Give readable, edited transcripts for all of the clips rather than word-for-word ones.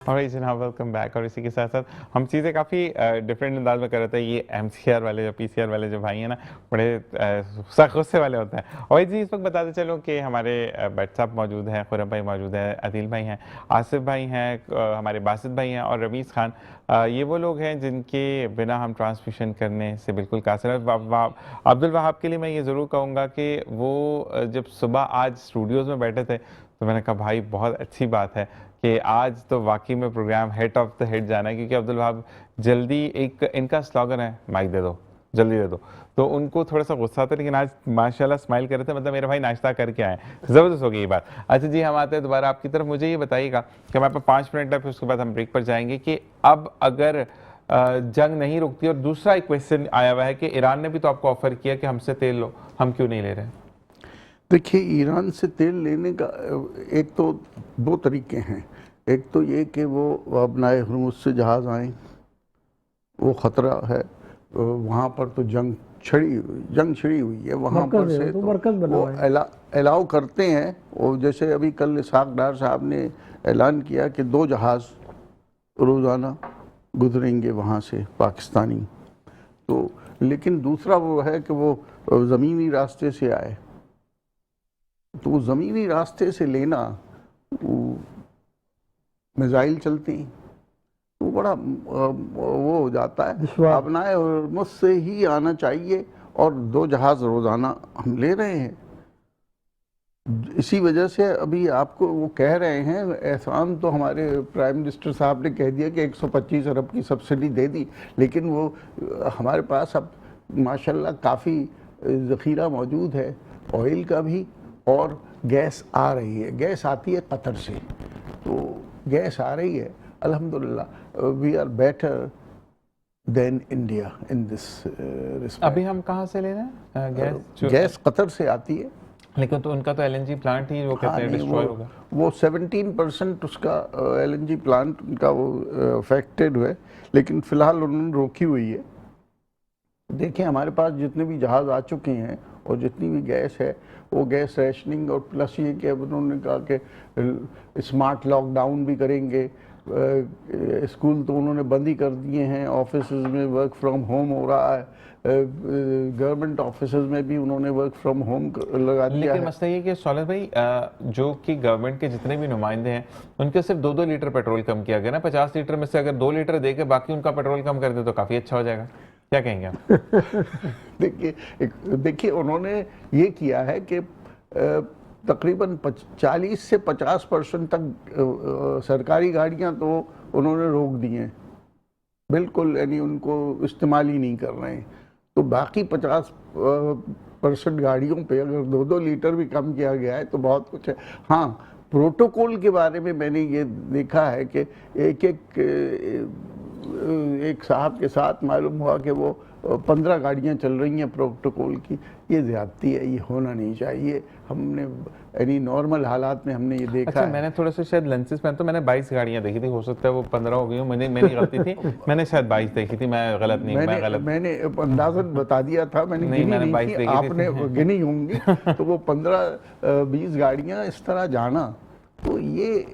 और जनाब welcome back. और इसी के साथ साथ हम चीज़ें काफ़ी डिफरेंट अंदाज में कर रहे थे। ये एमसीआर वाले जो पीसीआर वाले जो भाई हैं ना, बड़े सख्त गुस्से वाले होते हैं। और जी इस वक्त बताते चलो कि हमारे भट्ट साहब मौजूद हैं, खुरम भाई मौजूद है, अदिल भाई हैं, आसिफ भाई हैं, हमारे बासित भाई हैं और रमीज़ खान। ये वो लोग हैं जिनके बिना हम ट्रांसमिशन करने से बिल्कुल कासिर हैं। अब्दुल वहाब के लिए मैं ये ज़रूर कहूँगा कि वो जब सुबह आज स्टूडियोज़ में बैठे थे तो मैंने कहा भाई बहुत अच्छी बात है कि आज तो वाकई में programme head of the head जाना है, क्योंकि अब्दुल वहाब जल्दी, एक इनका स्लोगन है माइक दे दो, जल्दी दे दो। तो उनको थोड़ा सा गुस्सा था, लेकिन आज माशाल्लाह स्माइल कर रहे थे, मतलब मेरे भाई नाश्ता करके आए। ज़बरदस्त हो गई ये बात। अच्छा जी, हम आते हैं दोबारा आपकी तरफ। मुझे ये बताइएगा कि हमारे पास 5 मिनट है, फिर उसके बाद हम ब्रेक पर जाएंगे कि अब अगर जंग नहीं रुकती, और दूसरा एक क्वेश्चन आया हुआ है कि ईरान ने भी तो आपको ऑफर किया कि हमसे तेल लो, हम क्यों नहीं ले रहे? देखिए, ईरान से तेल लेने का एक तो दो तरीके हैं। एक तो ये कि वो अपनाए हुर्मुज़ से जहाज़ आएँ, वो ख़तरा है। वहाँ पर तो जंग छिड़ी हुई है वहाँ पर से, तो वो अलाउ करते हैं। और जैसे अभी कल इसहाक डार साहब ने ऐलान किया कि 2 जहाज़ रोज़ाना गुजरेंगे वहाँ से पाकिस्तानी। तो लेकिन दूसरा वो है कि वो ज़मीनी रास्ते से आए, तो वो ज़मीनी रास्ते से लेना, मिज़ाइल चलती, तो बड़ा वो हो जाता है। अपनाए मुझसे ही आना चाहिए, और 2 जहाज़ रोज़ाना हम ले रहे हैं। इसी वजह से अभी आपको वो कह रहे हैं, एहसान तो हमारे प्राइम मिनिस्टर साहब ने कह दिया कि 125 अरब की सब्सिडी दे दी, लेकिन वो हमारे पास अब माशाल्लाह काफ़ी ज़ख़ीरा मौजूद है, ऑयल का भी, और गैस आ रही है। गैस आती है कतर से, तो गैस आ रही है अल्हम्दुलिल्लाह। We are better than India in this respect. अभी हम कहाँ से ले रहे हैं गैस? गैस कतर से आती है, लेकिन तो उनका तो एलएनजी प्लांट ही वो कहते हैं डिस्ट्रॉय होगा। वो 17% उसका एलएनजी प्लांट उनका वो अफेक्टेड है, लेकिन फ़िलहाल उन्होंने रोकी हुई है। देखिए, हमारे पास जितने भी जहाज़ आ चुके हैं और जितनी भी गैस है, वो गैस रैशनिंग, और प्लस ये कि अब उन्होंने कहा कि स्मार्ट लॉकडाउन भी करेंगे। स्कूल तो उन्होंने बंद ही कर दिए हैं, ऑफिस में वर्क फ्रॉम होम हो रहा है, गवर्नमेंट ऑफिस में भी उन्होंने वर्क फ्रॉम होम लगा दिया है। लेकिन मसला ये कि सौलत भाई, जो कि गवर्नमेंट के जितने भी नुमाइंदे हैं उनके सिर्फ 2-2 लीटर पेट्रोल कम किया गया ना। 50 लीटर में से अगर 2 लीटर दे के बाकी उनका पेट्रोल कम कर दे तो काफ़ी अच्छा हो जाएगा। क्या कहेंगे आप? देखिए उन्होंने ये किया है कि तकरीबन 40 से 50% तक सरकारी गाड़ियां तो उन्होंने रोक दी हैं बिल्कुल, यानी उनको इस्तेमाल ही नहीं कर रहे हैं। तो बाकी 50% गाड़ियों पे अगर 2-2 लीटर भी कम किया गया है तो बहुत कुछ है। हाँ, प्रोटोकॉल के बारे में मैंने ये देखा है कि एक साहब के साथ मालूम हुआ कि वो 15 गाड़ियां चल रही हैं प्रोटोकॉल की। ये ज़्यादती है, ये होना नहीं चाहिए। हमने यानी नॉर्मल हालात में हमने ये देखा। अच्छा, मैंने थोड़ा सा शायद लेंसेज में तो मैंने 22 गाड़ियां देखी थी, हो सकता है वो 15 हो गई हो, मेरी गलती थी। मैंने शायद 22 देखी थी, मैं गलत नहीं, मैं गलत, मैंने अंदाज़न बता दिया था, मैंने नहीं, गिनी मैंने नहीं 22 थी, देखी आपने थी। गिनी होंगी। तो वो 15-20 गाड़ियां इस तरह जाना, तो ये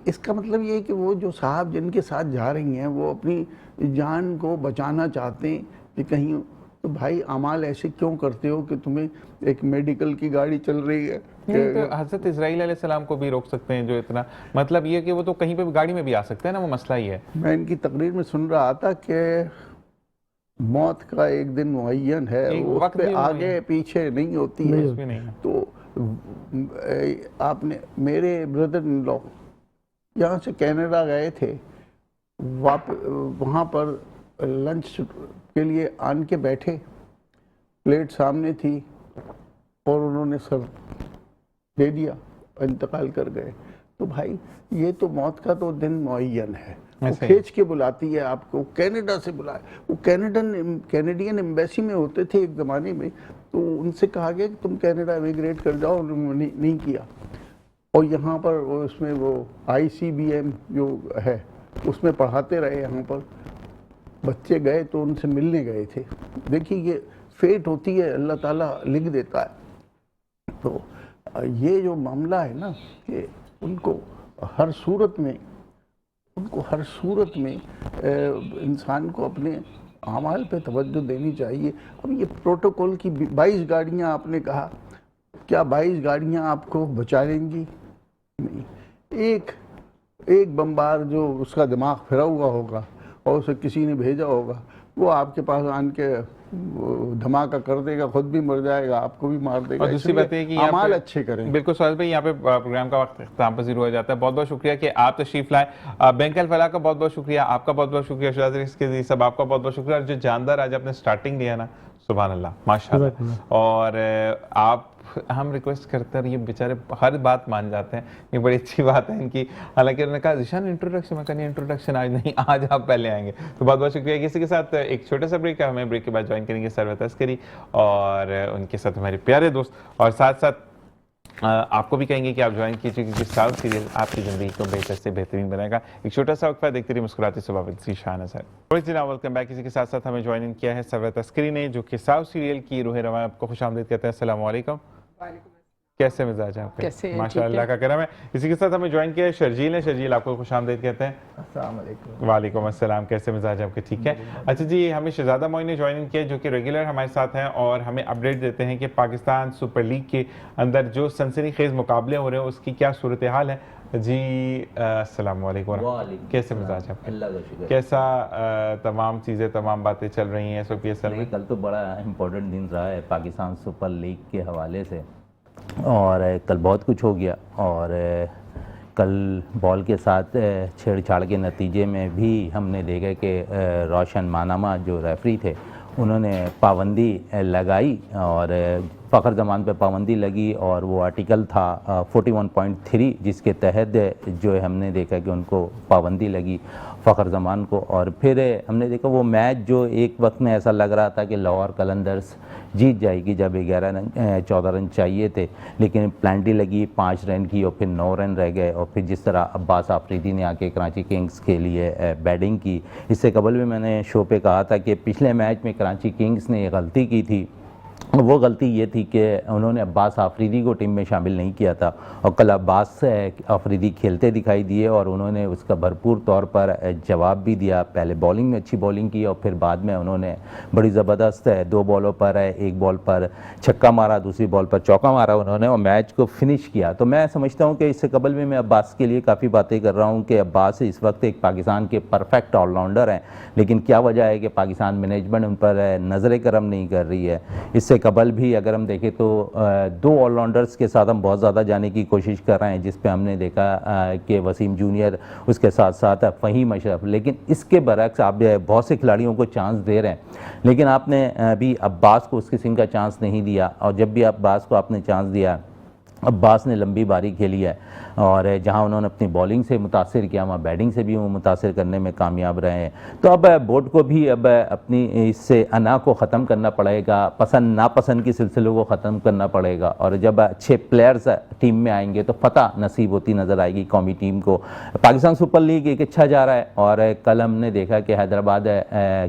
इसका मतलब ये है कि वो जो साहब जिनके साथ जा रही हैं वो अपनी जान को बचाना चाहते हैं कि कहीं, तो भाई अमाल ऐसे क्यों करते हो कि तुम्हें एक मेडिकल की गाड़ी चल रही है। नहीं तो हज़रत इस्राईल अलैहिस्सलाम को भी रोक सकते हैं, जो इतना, मतलब ये कि वो तो कहीं पे भी गाड़ी में भी आ सकते हैं ना, वो मसला ही है। मैं इनकी तकरीर में सुन रहा था कि मौत का एक दिन मुअय्यन है, एक उस वक्त पे भी आगे पीछे नहीं होती है। कुछ भी नहीं है। तो आपने, मेरे ब्रदर इन लॉ यहाँ से कनाडा गए थे, वहाँ पर लंच के लिए आन के बैठे, प्लेट सामने थी और उन्होंने सर दे दिया, इंतकाल कर गए। तो भाई ये तो मौत का तो दिन मुअय्यन है, वो खींच के बुलाती है आपको, कनाडा से बुलाए। वो कैनेडियन एम्बेसी में होते थे एक ज़माने में, तो उनसे कहा गया कि तुम कनाडा इमिग्रेट कर जाओ, उन्होंने नहीं किया। और यहाँ पर उसमें वो ICBM जो है उसमें पढ़ाते रहे। यहाँ पर बच्चे गए तो उनसे मिलने गए थे। देखिए, ये फेट होती है, अल्लाह ताला लिख देता है। तो ये जो मामला है ना कि उनको हर सूरत में उनको हर सूरत में इंसान को अपने अमाल पे तवज्जो देनी चाहिए। अब ये प्रोटोकॉल की 22 गाड़ियाँ आपने कहा, क्या 22 गाड़ियाँ आपको बचा लेंगी? नहीं। एक बम्बार जो उसका दिमाग फिरा हुआ होगा और उसे किसी ने भेजा होगा, वो आपके पास आन के धमाका कर देगा, खुद भी मर जाएगा, आपको भी मार देगा। और दूसरी बात है कि अमाल अच्छे करें। बिल्कुल सुहेल भाई, यहाँ पे प्रोग्राम का वक्त इख्तिताम पजीर हो जाता है। बहुत बहुत शुक्रिया कि आप तशरीफ लाए। बैंक अल फलाह का बहुत बहुत शुक्रिया, आपका बहुत बहुत शुक्रिया, शुजात सब आपका बहुत बहुत शुक्रिया। और जो जानदार आज आपने स्टार्टिंग दिया ना, सुभान अल्लाह, माशाअल्लाह। और आप, हम रिक्वेस्ट करते हैं, ये बेचारे हर बात मान जाते हैं, ये बड़ी अच्छी बात है इनकी। हालांकि उन्होंने कहा जिशान इंट्रोडक्शन, मैं कहनी इंट्रोडक्शन आज नहीं, आज आप पहले आएंगे। तो बहुत बहुत शुक्रिया। इसी के साथ एक छोटा सा ब्रेक है, हमें ब्रेक के बाद ज्वाइन करेंगे सरवत अस्करी और उनके साथ हमारे प्यारे दोस्त, और साथ साथ आपको भी कहेंगे कि आप ज्वाइन कीजिए, क्योंकि साउथ सीरियल आपकी ज़िंदगी को बेहतर से बेहतरीन बनाएगा। एक छोटा सा वक्फा, देखते रहिए मुस्कुराती सुबह विद शान सर। Welcome back. इसी के साथ साथ हमें ज्वाइन किया है सरवत अस्करी ने, जो कि साउथ सीरियल की रूह रवां। आपको खुशामदीद कहते हैं। अस्सलाम वालेकुम। कैसे मिजाज है आपके? कैसे हैं? माशाअल्लाह का करम है। इसी के साथ हमें ज्वाइन किया है शर्जील ने। शर्जील, आपको खुशामदीद कहते हैं। अस्सलाम वालेकुम। वालेकुम अस्सलाम। कैसे मिजाज है आपके? ठीक है। अच्छा जी, हमें शहजादा मोइन ने ज्वाइन किया, जो कि रेगुलर हमारे साथ हैं और हमें अपडेट देते हैं कि पाकिस्तान सुपर लीग के अंदर जो सनसनीखेज मुकाबले हो रहे हैं उसकी क्या सूरत हाल है। जी अस्सलाम वालेकुम। कैसे मिजाज है आपके? अल्लाह का शुक्र। कैसा तमाम चीज़ें, तमाम बातें चल रही हैं इस वक्त? नहीं, कल तो बड़ा इम्पोर्टेंट दिन रहा है पाकिस्तान सुपर लीग के हवाले से, और कल बहुत कुछ हो गया। और कल बॉल के साथ छेड़छाड़ के नतीजे में भी हमने देखा कि रोशन मानामा जो रेफरी थे, उन्होंने पाबंदी लगाई और फ़खर ज़मान पे पाबंदी लगी। और वो आर्टिकल था 41.3, जिसके तहत जो है हमने देखा कि उनको पाबंदी लगी फ़खर ज़मान को। और फिर हमने देखा वो मैच जो एक वक्त में ऐसा लग रहा था कि लाहौर कलंदर्स जीत जाएगी, जब 14 रन चाहिए थे, लेकिन प्लांटी लगी 5 रन की और फिर 9 रन रह गए। और फिर जिस तरह अब्बास आफरीदी ने आके कराची किंग्स के लिए बैटिंग की, इससे कबल भी मैंने शो पे कहा था कि पिछले मैच में कराची किंग्स ने गलती की थी। वो गलती ये थी कि उन्होंने अब्बास आफरीदी को टीम में शामिल नहीं किया था, और कल अब्बास आफरीदी खेलते दिखाई दिए और उन्होंने उसका भरपूर तौर पर जवाब भी दिया। पहले बॉलिंग में अच्छी बॉलिंग की और फिर बाद में उन्होंने बड़ी ज़बरदस्त 2 बॉलों पर एक बॉल पर छक्का मारा, दूसरी बॉल पर चौका मारा उन्होंने और मैच को फिनिश किया। तो मैं समझता हूँ कि इससे कबल भी मैं अब्बास के लिए काफ़ी बातें कर रहा हूँ कि अब्बास इस वक्त एक पाकिस्तान के परफेक्ट ऑलराउंडर हैं, लेकिन क्या वजह है कि पाकिस्तान मैनेजमेंट उन पर नज़र करम नहीं कर रही है। इससे कबल भी अगर हम देखें तो 2 ऑलराउंडर्स के साथ हम बहुत ज़्यादा जाने की कोशिश कर रहे हैं, जिस पे हमने देखा कि वसीम जूनियर, उसके साथ साथ फ़हीम अशरफ। लेकिन इसके बरक्स आप बहुत से खिलाड़ियों को चांस दे रहे हैं, लेकिन आपने अभी अब्बास को उस किस्म का चांस नहीं दिया। और जब भी अब्बास को आपने चांस दिया, अब्बास ने लंबी बारी खेली है और जहां उन्होंने अपनी बॉलिंग से मुतासिर किया, वहाँ बैटिंग से भी वो मुतासिर करने में कामयाब रहे हैं। तो अब बोर्ड को भी अब अपनी इससे अना को ख़त्म करना पड़ेगा, पसंद नापसंद के सिलसिलों को ख़त्म करना पड़ेगा। और जब अच्छे प्लेयर्स टीम में आएंगे तो फतह नसीब होती नज़र आएगी कौमी टीम को। पाकिस्तान सुपर लीग एक अच्छा जा रहा है और कल हमने देखा कि हैदराबाद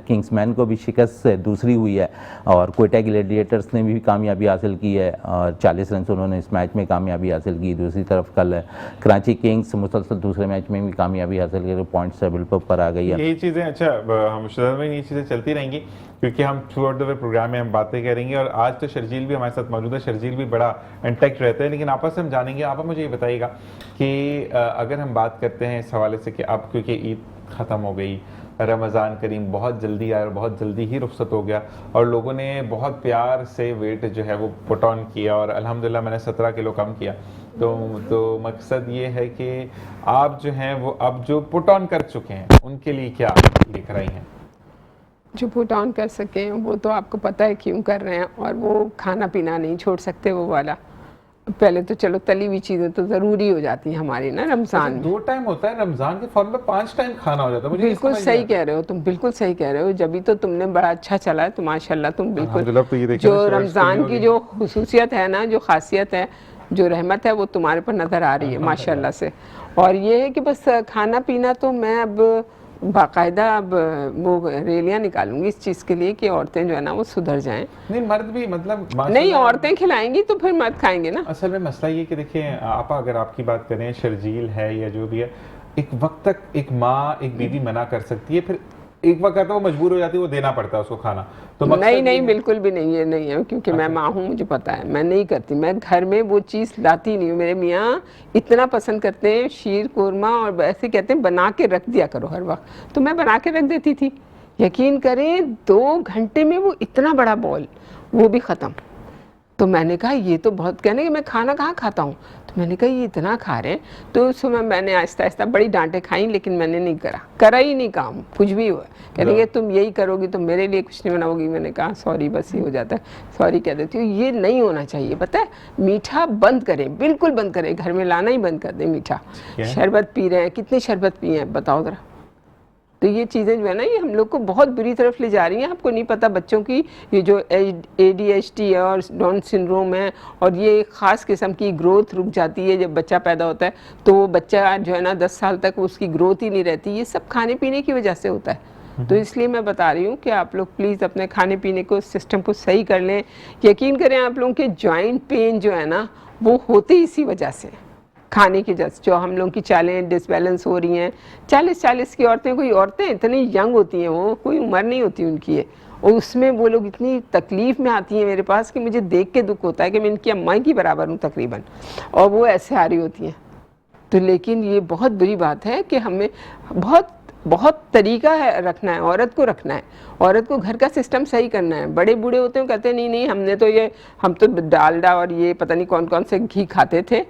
किंग्समैन को भी शिकस्त दूसरी हुई है और कोयटा ग्लैडिएटर्स ने भी कामयाबी हासिल की है और 40 रन से उन्होंने इस मैच में कामयाबी हासिल की। दूसरी तरफ कल कराची किंग्स मुसलसल दूसरे मैच में भी कामयाबी हासिल करके पॉइंट टेबल पर ऊपर आ गई है। यही चीज़ें, अच्छा हम शुरू में ये चीज़ें चलती रहेंगी क्योंकि हम throughout the way programme में हम बातें करेंगे। और आज तो शर्जील भी हमारे साथ मौजूद है, शर्जील भी बड़ा इंटैक्ट रहता है, लेकिन आपस में हम जानेंगे। आप मुझे ये बताइएगा कि अगर हम बात करते हैं इस हवाले से कि अब क्योंकि ईद ख़त्म हो गई, रमज़ान करीम बहुत जल्दी आया और बहुत जल्दी ही रुखसत हो गया और लोगों ने बहुत प्यार से वेट जो है वो पुट ऑन किया और अल्हम्दुलिल्लाह मैंने 17 किलो कम किया। तो मकसद ये है कि आप जो हैं वो अब जो पुट ऑन कर चुके हैं उनके लिए क्या लिख रही हैं? जो पुट ऑन कर सकें वो तो आपको पता है क्यों कर रहे हैं, और वो खाना पीना नहीं छोड़ सकते वो वाला। पहले तो चलो तली हुई चीज़ें तो ज़रूरी हो जाती हैं हमारी ना रमज़ान में। 2 टाइम होता है रमज़ान के फौरन में 5 टाइम खाना हो जाता है। मुझे बिल्कुल सही कह रहे हो तुम, बिल्कुल सही कह रहे हो। जब भी तो तुमने बड़ा अच्छा चला है तो माशाल्लाह तुम बिल्कुल तो जो रमज़ान की जो खुसूसियत है ना, जो खासियत है, जो रहमत है, वो तुम्हारे पर नज़र आ रही है माशाल्लाह से। और ये है कि बस खाना पीना तो मैं अब बाकायदा अब वो रैलियाँ निकालूंगी इस चीज़ के लिए कि औरतें जो है ना वो सुधर जाएं। नहीं, मर्द भी मतलब नहीं, औरतें खिलाएंगी तो फिर मर्द खाएंगे ना। असल में मसला ये कि देखिए आप अगर आपकी बात करें, शर्जील है या जो भी है, एक वक्त तक एक माँ एक बीवी मना कर सकती है, फिर एक वक्त आता है वो मजबूर हो जाती है, वो देना पड़ता है उसको खाना। तो मकसद नहीं ये नहीं है- बिल्कुल भी नहीं, ये नहीं है, क्योंकि मैं माँ हूँ, मुझे पता है, मैं नहीं करती, मैं घर में वो चीज़ लाती नहीं हूँ। मेरे मियाँ इतना पसंद करते हैं शीर कोरमा, और ऐसे कहते हैं बना के रख दिया करो हर वक्त, तो मैं बना के रख देती थी। यकीन करें 2 घंटे में वो इतना बड़ा बॉल, वो भी ख़त्म। तो मैंने कहा ये तो बहुत, कहने कि मैं खाना कहाँ खाता हूँ, तो मैंने कहा ये इतना खा रहे हैं। तो उस समय मैंने आहिस्ता आहिस्ता बड़ी डांटें खाई, लेकिन मैंने नहीं करा ही नहीं काम, कुछ भी हुआ। कहने कि तुम यही करोगी तो मेरे लिए कुछ नहीं बनाओगी। मैंने कहा सॉरी, बस ये हो जाता है, सॉरी कह देती हूँ। ये नहीं होना चाहिए, पता है, मीठा बंद करें, बिल्कुल बंद करें, घर में लाना ही बंद कर दें मीठा। शरबत पी रहे हैं, कितने शरबत पिए हैं बताओ ज़रा। तो ये चीज़ें जो है ना, ये हम लोग को बहुत बुरी तरफ ले जा रही हैं। आपको नहीं पता बच्चों की ये जो ADHD है और डाउन सिंड्रोम है, और ये एक ख़ास किस्म की ग्रोथ रुक जाती है जब बच्चा पैदा होता है, तो वो बच्चा जो है ना 10 साल तक उसकी ग्रोथ ही नहीं रहती। ये सब खाने पीने की वजह से होता है। तो इसलिए मैं बता रही हूँ कि आप लोग प्लीज़ अपने खाने पीने को, सिस्टम को सही कर लें। यकीन करें आप लोगों के जॉइंट पेन जो है ना, वो होते ही इसी वजह से, खाने की जस्ट जो हम लोग की चालें डिसबैलेंस हो रही हैं। 40 की औरतें, कोई औरतें इतनी यंग होती हैं, वो कोई उम्र नहीं होती उनकी है, और उसमें वो लोग इतनी तकलीफ़ में आती हैं मेरे पास कि मुझे देख के दुख होता है कि मैं इनकी अम्मा की बराबर हूँ तकरीबन, और वो ऐसे आ रही होती हैं। तो लेकिन ये बहुत बुरी बात है कि हमें बहुत तरीका है रखना है, औरत को रखना है, औरत को घर का सिस्टम सही करना है। बड़े बूढ़े होते हैं, कहते हैं नहीं हमने तो हम तो डालडा और ये पता नहीं कौन कौन से घी खाते थे,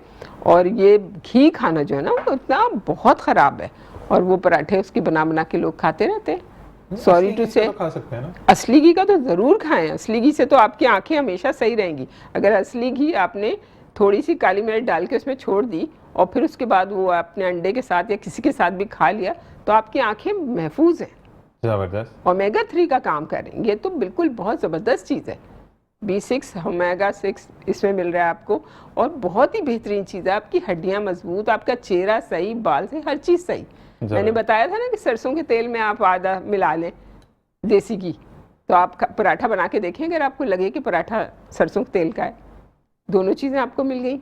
और ये घी खाना जो है ना वो इतना बहुत ख़राब है, और वो पराठे उसकी बना के लोग खाते रहते हैं। सॉरी टू से, खा सकते हैं ना, असली घी का तो ज़रूर खाएं। असली घी से तो आपकी आंखें हमेशा सही रहेंगी। अगर असली घी आपने थोड़ी सी काली मिर्च डाल के उसमें छोड़ दी, और फिर उसके बाद वो अपने अंडे के साथ या किसी के साथ भी खा लिया, तो आपकी आंखें महफूज हैं, जबरदस्त। ओमेगा 3 का काम करेंगे। ये तो बिल्कुल बहुत ज़बरदस्त चीज़ है। B6 ओमेगा 6 इसमें मिल रहा है आपको, और बहुत ही बेहतरीन चीज़ है। आपकी हड्डियाँ मजबूत, आपका चेहरा सही, बाल सही, हर चीज़ सही। मैंने बताया था ना कि सरसों के तेल में आप आधा मिला लें देसी घी, तो आप पराठा बना के देखें, अगर आपको लगे कि पराठा सरसों के तेल का है, दोनों चीज़ें आपको मिल गई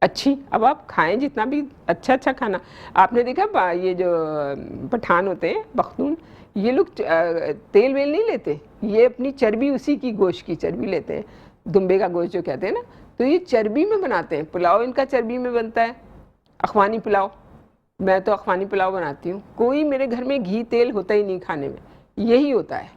अच्छी। अब आप खाएं जितना भी अच्छा खाना। आपने देखा ये जो पठान होते हैं, पख्तून, ये लोग तेल वेल नहीं लेते, ये अपनी चर्बी, उसी की गोश्त की चर्बी लेते हैं, दुम्बे का गोश्त जो कहते हैं ना, तो ये चर्बी में बनाते हैं। पुलाव इनका चर्बी में बनता है, अखवानी पुलाव। मैं तो अखवानी पुलाव बनाती हूँ, कोई मेरे घर में घी तेल होता ही नहीं खाने में, यही होता है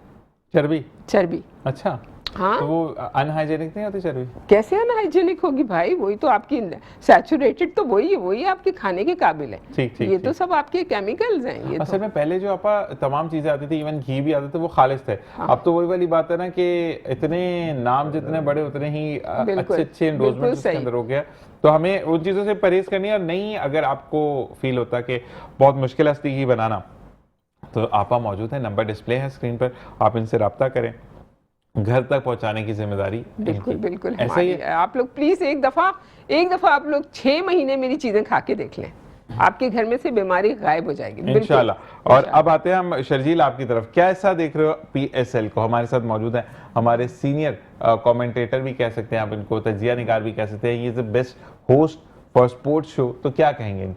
चर्बी। अच्छा, हाँ, तो वो अनहाइजेनिक नहीं होती चर्बी? कैसे अनहाइजेनिक होगी भाई, वही तो आपकी सैचुरेटेड, तो वही आपके खाने के काबिल है। ठीक ये तो सब आपके केमिकल्स हैं। ये असल में पहले जो आपा तमाम चीजें आती थी, इवन घी भी आते थे, वो खालिश थे। अब तो वही वाली बात है ना कि इतने नाम जितने बड़े उतने ही अच्छे एंडोर्समेंट उसके अंदर हो गया। तो हमें उन चीजों से परहेज करनी है। और नहीं, अगर आपको फील होता कि बहुत मुश्किल है असली घी बनाना, तो आपा मौजूद है, नंबर डिस्प्ले है स्क्रीन पर, आप इनसे रब्ता करें, घर तक पहुंचाने की जिम्मेदारी बिल्कुल ऐसा ही है। आप लोग प्लीज एक दफा आप लोग 6 महीने मेरी चीजें खा के देख लें, आपके घर में से बीमारी गायब हो जाएगी इंशाल्लाह। और अब आते हैं हम शर्जील आपकी तरफ, कैसा देख रहे हो PSL को? हमारे साथ मौजूद है हमारे सीनियर कमेंटेटर भी कह सकते हैं आप इनको, तजिया निगार भी कह सकते हैं, ये is the best host for sports show. तो क्या कहेंगे?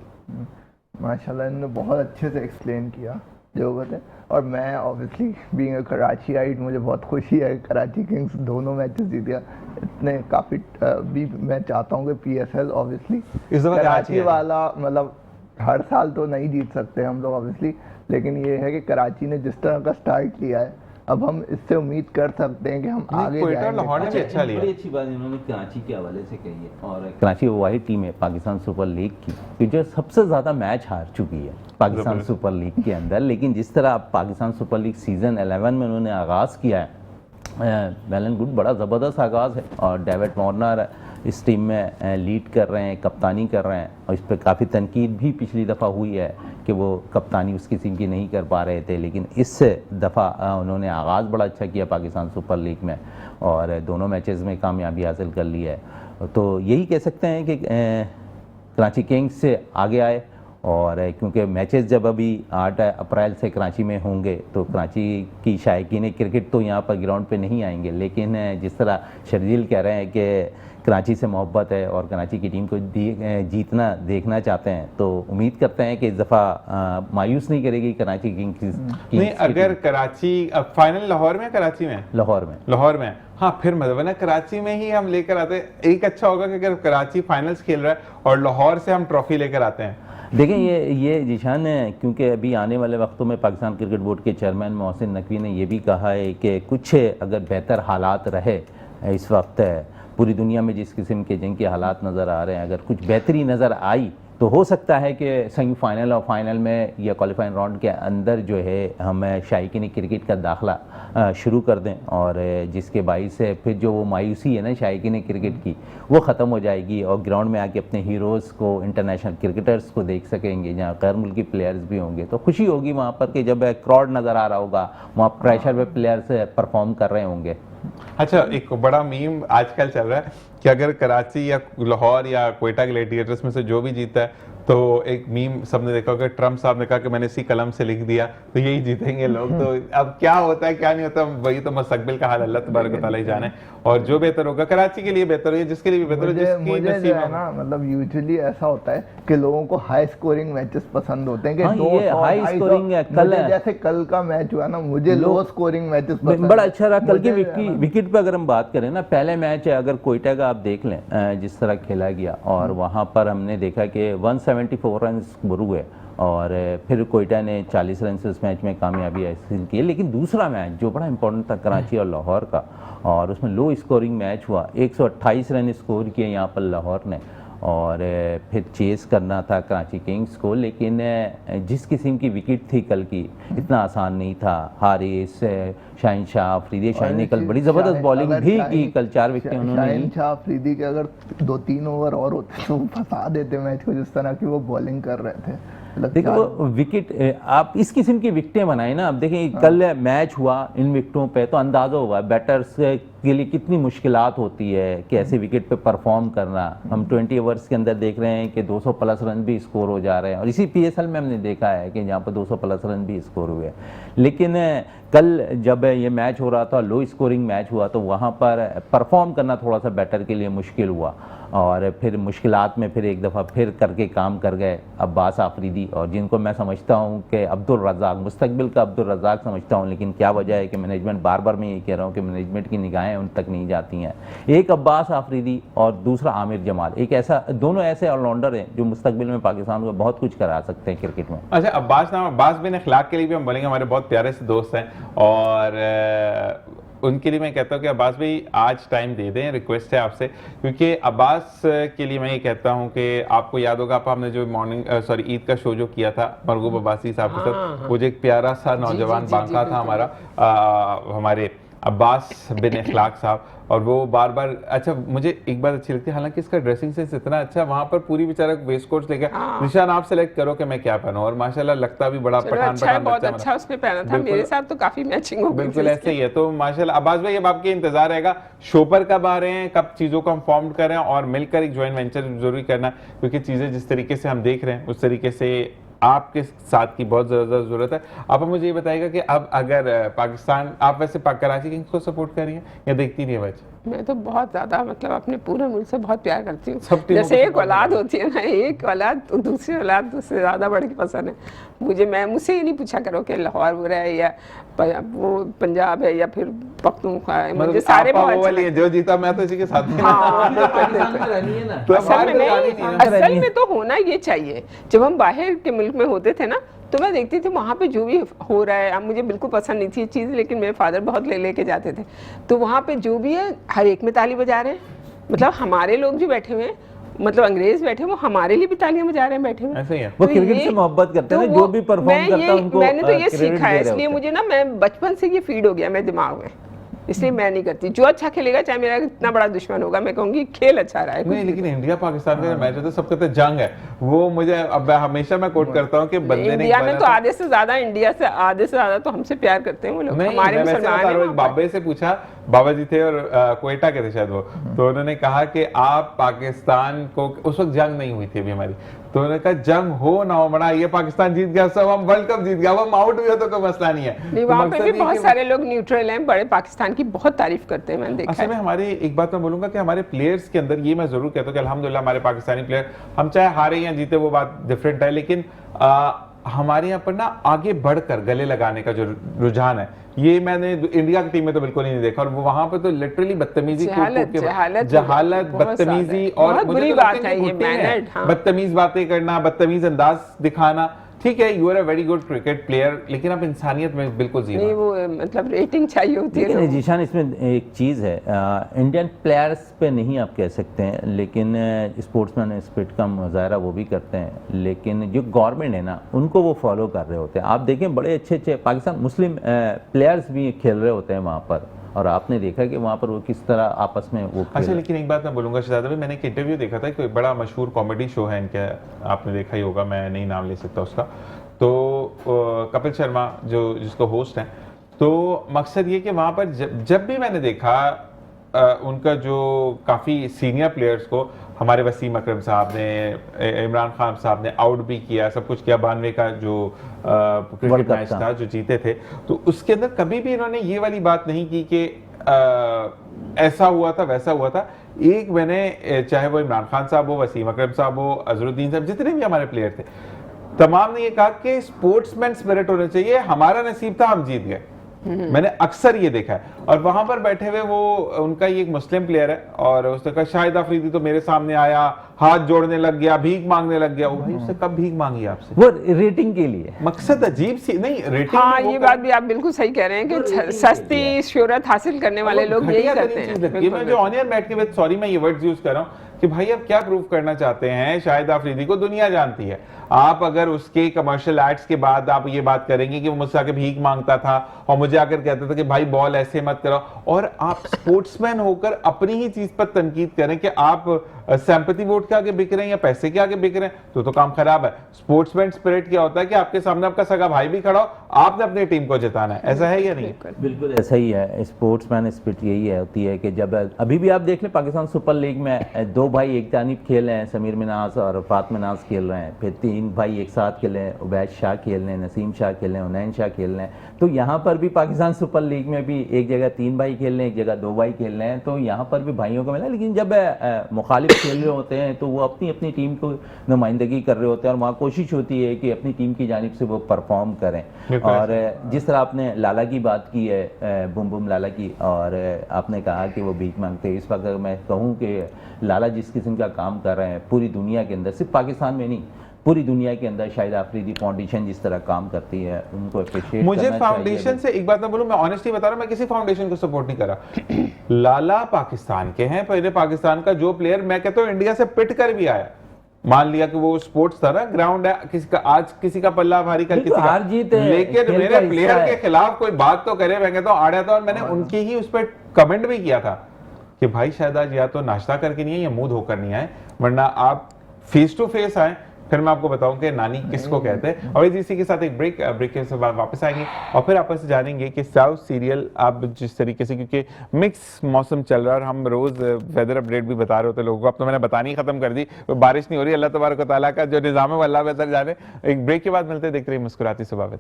माशाल्लाह इन्होंने बहुत अच्छे से एक्सप्लेन किया जो बात है। और मैं ऑब्वियसली बीइंग अ कराचीआइट, मुझे बहुत खुशी है कराची किंग्स दोनों मैचेस जीत गया। इतने काफ़ी भी मैं चाहता हूँ कि PSL ऑब्वियसली कराची वाला, मतलब हर साल तो नहीं जीत सकते हम लोग ऑब्वियसली, लेकिन ये है कि कराची ने जिस तरह का स्टार्ट लिया है, अब हम इससे उम्मीद कर सकते हैं कि हम आगे जाएंगे। लाहौर ने भी अच्छा लिया। बड़ी अच्छी बात इन्होंने कराची के हवाले से कही है। और कराची वो वाहिद टीम है पाकिस्तान सुपर लीग की कि जो सबसे ज़्यादा मैच हार चुकी है पाकिस्तान सुपर लीग के अंदर। लेकिन जिस तरह पाकिस्तान सुपर लीग सीज़न 11 में उन्होंने आगाज़ किया है, वेल एंड गुड, बड़ा ज़बरदस्त आगाज़ है। और डेविड वार्नर इस टीम में लीड कर रहे हैं, कप्तानी कर रहे हैं, और इस पर काफ़ी तनकीद भी पिछली दफ़ा हुई है कि वो कप्तानी उस किस्म की नहीं कर पा रहे थे। लेकिन इस दफ़ा उन्होंने आगाज़ बड़ा अच्छा किया पाकिस्तान सुपर लीग में, और दोनों मैचेस में कामयाबी हासिल कर ली है। तो यही कह सकते हैं कि कराची किंग्स से आगे आए। और क्योंकि मैचेस जब अभी 8 अप्रैल से कराची में होंगे, तो कराची की शायकीन क्रिकेट तो यहाँ पर ग्राउंड पे नहीं आएंगे। लेकिन जिस तरह शर्जील कह रहे हैं कि कराची से मोहब्बत है और कराची की टीम को जीतना देखना चाहते हैं, तो उम्मीद करते हैं कि इस दफ़ा मायूस नहीं करेगी कराची किंग्स नहीं, अगर कराची अब फाइनल लाहौर में, कराची में, लाहौर में, हाँ फिर मतलब है ना, कराची में ही हम लेकर आते हैं। एक अच्छा होगा कि अगर कराची फाइनल्स खेल रहा है और लाहौर से हम ट्रॉफी लेकर आते हैं। देखें ये जीशान है, क्योंकि अभी आने वाले वक्तों में पाकिस्तान क्रिकेट बोर्ड के चेयरमैन मोहसिन नकवी ने यह भी कहा है कि कुछ अगर बेहतर हालात रहे इस वक्त पूरी दुनिया में जिस किस्म के जंग के हालात नज़र आ रहे हैं, अगर कुछ बेहतरी नज़र आई तो हो सकता है कि सेमीफाइनल और फाइनल में या क्वालिफाइंग राउंड के अंदर जो है हम शायकीन क्रिकेट का दाखिला शुरू कर दें, और जिसके बाइस से फिर जो वो मायूसी है ना शायकीन क्रिकेट की, वो ख़त्म हो जाएगी और ग्राउंड में आके अपने हीरोज़ को, इंटरनेशनल क्रिकेटर्स को देख सकेंगे, जहाँ गैर मुल्की प्लेयर्स भी होंगे। तो खुशी होगी वहाँ पर कि जब क्राउड नज़र आ रहा होगा, वहाँ प्रेशर पे प्लेयर्स परफॉर्म कर रहे होंगे। अच्छा, एक बड़ा मीम आजकल चल रहा है कि अगर कराची या लाहौर या क्वेटा ग्लैडिएटर्स में से जो भी जीता है, तो एक मीम सबने देखा होगा, ट्रम्प साहब ने कहा कि मैंने इसी कलम से लिख दिया तो यही जीतेंगे लोग। तो अब क्या होता है क्या नहीं होता, वही तो मुस्तकबिल का हाल अल्लाह तबारक व तआला ही जाने। और जो बेहतर होगा कराची के लिए बेहतर हो, जिसके लिए भी बेहतर हो, जिसकी नसीब है ना। मतलब यूजुअली ऐसा होता है कि लोगों को हाई स्कोरिंग मैचेस पसंद होते हैं कि हाँ, 200 हाई स्कोरिंग है। कल जैसे कल का मैच हुआ ना, मुझे लो स्कोरिंग मैचेस पसंद बड़ा अच्छा रहा। कल की विकेट पे अगर हम बात करें ना, पहले मैच अगर कोयटा का आप देख लें जिस तरह खेला गया, और वहाँ पर हमने देखा कि 174 रन स्कोर हुए और फिर कोयटा ने 40 रन से उस मैच में कामयाबी हासिल की। लेकिन दूसरा मैच जो बड़ा इंपॉर्टेंट था कराची और लाहौर का, और उसमें लो स्कोरिंग मैच हुआ, 128 रन स्कोर किए यहाँ पर लाहौर ने, और फिर चेस करना था कराची किंग्स को। लेकिन जिस किस्म की विकेट थी कल की, इतना आसान नहीं था। हारिस, शाहीन शाह अफरीदी, शाहीन ने कल बड़ी ज़बरदस्त बॉलिंग भी की, कल 4 विकेटें उन्होंने। शाहीन शाह अफरीदी के अगर 2-3 ओवर और होते तो फंसा देते मैच को, जिस तरह की वो बॉलिंग कर रहे थे। देखो वो विकेट, आप इस किस्म की विकेटें बनाए ना। अब देखें कल मैच हुआ इन विकेटों पे, तो अंदाज़ा हुआ बैटर्स के लिए कितनी मुश्किलात होती है कि ऐसे विकेट पे परफॉर्म करना। हम 20 ओवर्स के अंदर देख रहे हैं कि 200 प्लस रन भी स्कोर हो जा रहे हैं, और इसी PSL में हमने देखा है कि जहाँ पर 200 प्लस रन भी स्कोर हुए। लेकिन कल जब ये मैच हो रहा था, लो स्कोरिंग मैच हुआ, तो वहाँ पर परफॉर्म करना थोड़ा सा बैटर के लिए मुश्किल हुआ, और फिर मुश्किलात में फिर एक दफ़ा फिर करके काम कर गए अब्बास आफरीदी, और जिनको मैं समझता हूँ कि अब्दुल रज़ाक, मुस्तकबिल का अब्दुल रज़ाक समझता हूँ। लेकिन क्या वजह है कि मैनेजमेंट, बार बार मैं ये कह रहा हूँ कि मैनेजमेंट की निगाहें उन तक नहीं जाती हैं। एक अब्बास आफरीदी और दूसरा आमिर जमाल, एक ऐसा, दोनों ऐसे ऑलराउंडर हैं जो मुस्तकबिल में पाकिस्तान को बहुत कुछ करा सकते हैं क्रिकेट में। अच्छा, अब्बास बिन अखलाक के लिए भी हम बोलेंगे, हमारे बहुत प्यारे से दोस्त हैं, और उनके लिए मैं कहता हूँ कि अब्बास भाई आज टाइम दे दें, रिक्वेस्ट है आपसे, क्योंकि अब्बास के लिए मैं ये कहता हूँ कि आपको याद होगा, आप हमने जो ईद का शो जो किया था मरगूब अब्बासी साहब के साथ, वो जो एक प्यारा सा नौजवान बांका था हमारा, हमारे अब्बास बिन अखलाक साहब, और वो बार बार, अच्छा मुझे एक बात अच्छी लगती है, हालांकि इसका ड्रेसिंग सेंस इतना अच्छा, वहां पर पूरी बेचारा वेस्ट कोट लेकर, निशान आप सेलेक्ट करो कि मैं क्या पहनूं, और माशाल्लाह लगता भी बड़ा पठान बहुत अच्छा उसने पहना था, मेरे साथ तो काफी मैचिंग हो गई। बिल्कुल ऐसे ही है। तो माशाल्लाह अब्बास भाई, अब आपके इंतजार रहेगा शो पर कब आ रहे हैं, कब चीजों को हम फॉर्म कर रहे हैं, और मिलकर एक ज्वाइंट वेंचर जरूरी करना, क्योंकि चीजें जिस तरीके से हम देख रहे हैं उस तरीके से आपके साथ की बहुत ज़्यादा ज़रूरत है। आप मुझे ये बताइएगा कि अब अगर पाकिस्तान, आप वैसे कराची किंग्स को सपोर्ट कर रही हैं या देखती नहीं है मैच? मैं तो बहुत ज़्यादा, मतलब अपने पूरे मुल्क से बहुत प्यार करती हूँ। जैसे एक औलाद होती है ना, एक औलाद तो दूसरी औलाद से ज़्यादा बढ़ के पसंद है मुझसे ये नहीं पूछा करो कि लाहौर बुरा है या वो पंजाब है या फिर पख्तूनख्वा है, मुझे सारे बहुत अच्छे। जो जीता मैं तो इसी के साथ असल में तो होना ये चाहिए। जब हम बाहर के मुल्क में होते थे ना, तो मैं देखती थी वहाँ पे जो भी हो रहा है, अब मुझे बिल्कुल पसंद नहीं थी ये चीज़, लेकिन मेरे फादर बहुत लेके जाते थे, तो वहाँ पे जो भी है हर एक में ताली बजा रहे हैं। मतलब हमारे लोग जो बैठे हुए हैं, मतलब अंग्रेज बैठे, वो हमारे लिए भी तालियां बजा रहे हैं बैठे हुए। ऐसे ही है। वो क्रिकेट से मोहब्बत करते हैं, जो भी परफॉर्म करता है उनको मैंने तो ये सीखा है, इसलिए मुझे ना, मैं बचपन से ये फीड हो गया मेरे दिमाग में, इसलिए मैं नहीं करती। जो अच्छा खेलेगा, चाहे मेरा कितना बड़ा दुश्मन होगा, मैं कहूंगी खेल अच्छा रहा है। नहीं, लेकिन इंडिया पाकिस्तान का मैच है तो सब कहते हैं जंग है, वो मुझे अब हमेशा मैं कोट करता हूँ कि बंदे ने इंडिया में तो आधे से ज्यादा तो हमसे प्यार करते हैं वो लोग, हमारे मुसलमान हैं। बाबे से पूछा बाबा जी थे और क्वेटा के थे शायद वो, तो उन्होंने कहा कि आप पाकिस्तान को, उस वक्त जंग नहीं हुई थी अभी हमारी, तो उन्होंने कहा जंग हो ना हो बड़ा, ये पाकिस्तान जीत गया, सब हम वर्ल्ड कप जीत गया, अब हम आउट हुए तो कोई मसला नहीं है। नहीं, तो वहाँ पे मकसद भी ये बहुत कि सारे लोग न्यूट्रल हैं, बड़े पाकिस्तान की बहुत तारीफ करते हैं, मैंने देखा असल में है। हमारे, एक बात मैं बोलूंगा कि हमारे प्लेयर्स के अंदर ये मैं जरूर कहता हूँ कि अल्हम्दुलिल्लाह हमारे पाकिस्तानी प्लेयर, हम चाहे हारे या जीते वो बात डिफरेंट है, लेकिन हमारे यहाँ पर ना आगे बढ़कर गले लगाने का जो रुझान है, ये मैंने इंडिया की टीम में तो बिल्कुल ही नहीं देखा। और वो वहां पे तो लिटरली बदतमीजी, जहालत, बदतमीजी, और बहुत बुरी बात है ये, मैनर्ड, हाँ। बदतमीज बातें करना, बदतमीज अंदाज दिखाना। ठीक है, you are a very good cricket player, लेकिन आप इंसानियत में बिल्कुल जीरो। नहीं, वो मतलब रेटिंग चाहिए होती है। लेकिन जीशान इसमें एक चीज़ है, इंडियन प्लेयर्स पे नहीं आप कह सकते हैं, लेकिन स्पोर्ट्समैन स्पिरिट का मुजाहरा वो भी करते हैं, लेकिन जो गवर्नमेंट है ना उनको वो फॉलो कर रहे होते हैं। आप देखें बड़े अच्छे अच्छे पाकिस्तान मुस्लिम प्लेयर्स भी खेल रहे होते हैं वहाँ पर, और आपने देखा कि वहाँ पर वो किस तरह आपस में वो अच्छा, लेकिन एक बात मैं बोलूंगा शहजाद भाई, मैंने एक इंटरव्यू देखा था, कोई बड़ा मशहूर कॉमेडी शो है इनका, आपने देखा ही होगा, मैं नहीं नाम ले सकता उसका, तो कपिल शर्मा जो जिसको होस्ट हैं, तो मकसद ये कि वहाँ पर जब भी मैंने देखा उनका जो काफ़ी सीनियर प्लेयर्स को, हमारे वसीम अकरम साहब ने, इमरान खान साहब ने आउट भी किया, सब कुछ किया, 92 का जो क्रिकेट मैच था जो जीते थे, तो उसके अंदर कभी भी इन्होंने ये वाली बात नहीं की कि ऐसा हुआ था वैसा हुआ था। एक मैंने, चाहे वो इमरान खान साहब हो, वसीम अकरम साहब हो, अजरुद्दीन साहब, जितने भी हमारे प्लेयर थे, तमाम ने ये कहा कि स्पोर्ट्समैन स्पिरिट होना चाहिए, हमारा नसीब था, हम जीत गए। मैंने अक्सर ये देखा है। और वहां पर बैठे हुए वो, उनका ये एक मुस्लिम प्लेयर है, और उसने कहा शाहिद अफरीदी तो मेरे सामने आया, हाथ जोड़ने लग गया, भीख मांगने लग गया। भाई उससे कब भीख मांगी आपसे? वो रेटिंग के लिए। मकसद अजीब सी, नहीं रेटिंग, हाँ, ये बात भी आप बिल्कुल सही कह रहे हैं कि सस्ती शोहरत हासिल करने वाले लोग यही करते हैं। मैं जो ऑन एयर बैठ के, सॉरी मैं ये वर्ड्स यूज कर रहा हूँ कि भाई आप क्या प्रूव करना चाहते हैं? शाहिद अफरीदी को दुनिया जानती है, आप अगर उसके कमर्शियल एड्स के बाद आप ये बात करेंगे कि वो मुझसे आके भीख मांगता था और मुझे आकर कहता था कि भाई बॉल ऐसे मत करो, और आप स्पोर्ट्समैन होकर अपनी ही चीज पर तनकीद करें कि आप सिंपैथी वोट के आगे बिक रहे हैं या पैसे के आगे बिक रहे हैं, तो काम खराब है। स्पोर्ट्समैन स्पिरिट क्या होता है कि आपके सामने आपका सगा भाई भी खड़ा हो, आपने अपनी टीम को जिताना है, ऐसा है या नहीं? बिल्कुल ऐसा ही है। स्पोर्ट्समैन स्पिरिट यही है, होती है कि जब अभी भी आप देख लें पाकिस्तान सुपर लीग में दो भाई एक जानिब खेल रहे हैं, समीर मिनाज और फात मिनाज खेल रहे हैं, फिर तीन भाई एक साथ खेल रहे हैं, उबैद शाह खेल रहे हैं, नसीम शाह खेल रहे हैं, उनैन शाह खेल रहे हैं। तो यहाँ पर भी पाकिस्तान सुपर लीग में भी एक जगह तीन भाई खेल रहे हैं, एक जगह दो भाई खेल रहे हैं, तो यहाँ पर भी भाइयों को मिला। लेकिन जब मुखालिफ खेल रहे होते हैं तो वो अपनी अपनी टीम को नुमाइंदगी कर रहे होते हैं, और वहाँ कोशिश होती है कि अपनी टीम की जानिब से वो परफॉर्म करें। और जिस तरह आपने लाला की बात की है, बुम बुम लाला की, और आपने कहा कि वो भीख मांगते हैं, इस वक्त अगर मैं कहूँ कि लाला जिस किस्म का काम कर रहे हैं पूरी दुनिया के अंदर, सिर्फ पाकिस्तान में नहीं पूरी दुनिया के अंदर, शाहिद अफरीदी फाउंडेशन जिस तरह काम करती है उनको अप्रिशिएट मुझे फाउंडेशन से एक बात मैं बोलूं, मैं ऑनेस्टली बता रहा हूं, मैं किसी फाउंडेशन को सपोर्ट नहीं कर रहा। लाला पाकिस्तान के हैं, पहले पाकिस्तान का जो प्लेयर, मैं कहता हूं इंडिया से पिट कर भी आया, मान लिया कि वो स्पोर्ट्स था ना, ग्राउंड है, किसी का आज किसी का पल्ला भारी, कल किसी का, लेकिन मेरे प्लेयर के खिलाफ कोई बात तो करे, मैं कहता हूं आड़ा था। और मैंने उनकी ही उस पर कमेंट भी किया था कि भाई शायद आज या तो नाश्ता करके नहीं है या मुंह धोकर नहीं आए, वरना आप फेस टू फेस आए, फिर मैं आपको बताऊं कि नानी किसको कहते हैं। और इसी के साथ एक ब्रेक के बाद वापस आएंगे और फिर आपस से जानेंगे कि साउथ सीरियल आप जिस तरीके से, क्योंकि मिक्स मौसम चल रहा है और हम रोज वेदर अपडेट भी बता रहे होते लोगों को, अब तो मैंने बतानी ही खत्म कर दी, बारिश नहीं हो रही, अल्लाह तबारक व तआला का जो निज़ाम है वो अल्लाह बेहतर जाने। एक ब्रेक के बाद मिलते, देखते रहिए मुस्कुराती सुबह।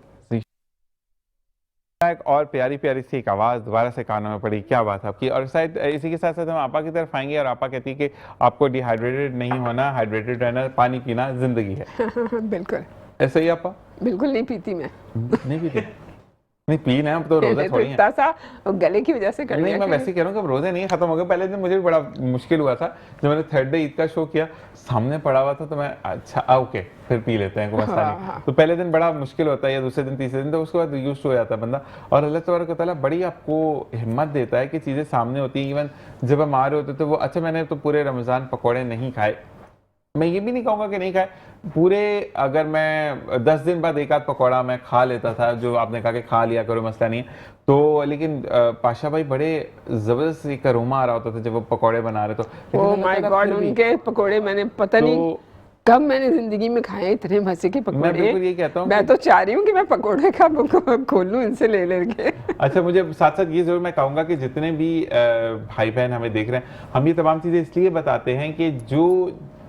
एक और प्यारी प्यारी सी एक आवाज़ दोबारा से कानों में पड़ी, क्या बात आपकी। और शायद इसी के साथ साथ हम आपा की तरफ आएंगे, और आपा कहती है कि आपको डिहाइड्रेटेड नहीं होना, हाइड्रेटेड रहना, पानी पीना जिंदगी है। बिल्कुल ऐसा ही आपा? बिल्कुल नहीं पीती मैं। नहीं पीती? नहीं पीना है, अब तो रोजे थोड़ी हैं। सा गले की वजह से कर नहीं, मैं वैसे कह रहा हूँ कि अब रोजे नहीं खत्म हो गए। पहले दिन मुझे भी बड़ा मुश्किल हुआ था जब मैंने थर्ड डे ईद का शो किया, सामने पड़ा हुआ था, तो मैं अच्छा ओके फिर पी लेते हैं, कोई मसला नहीं। तो पहले दिन बड़ा मुश्किल होता है, या दूसरे दिन तीसरे दिन, तो उसके बाद यूज्ड हो जाता है बंदा। और अल्लाह तबारक व तआला बड़ी आपको हिम्मत देता है कि चीज़ें सामने होती हैं। इवन जब हम आ रहे होते तो वो, अच्छा मैंने तो पूरे रमज़ान पकौड़े नहीं खाए, मैं ये भी नहीं कहूँगा कि नहीं खाए, पूरे अगर मैं 10 दिन बाद एक आध पकौड़ा मैं खा लेता था, जो आपने कहा कि खा लिया करो मसला नहीं है, तो लेकिन पाशा भाई बड़े जबरदस्त एक अरोमा आ रहा होता था जब वो पकौड़े बना रहे, तो ओह माय गॉड, उनके पकौड़े मैंने पता नहीं कब मैंने जिंदगी में खाए इतने मजे के मैं पकौड़े। बिल्कुल ये कहता हूँ मैं कि- तो चाह रही हूँ कि मैं पकौड़े का खोल लूँ इनसे ले लेके। अच्छा, मुझे साथ साथ ये जरूर मैं कहूंगा कि जितने भी भाई बहन हमें देख रहे हैं, हम ये तमाम चीजें इसलिए बताते हैं कि जो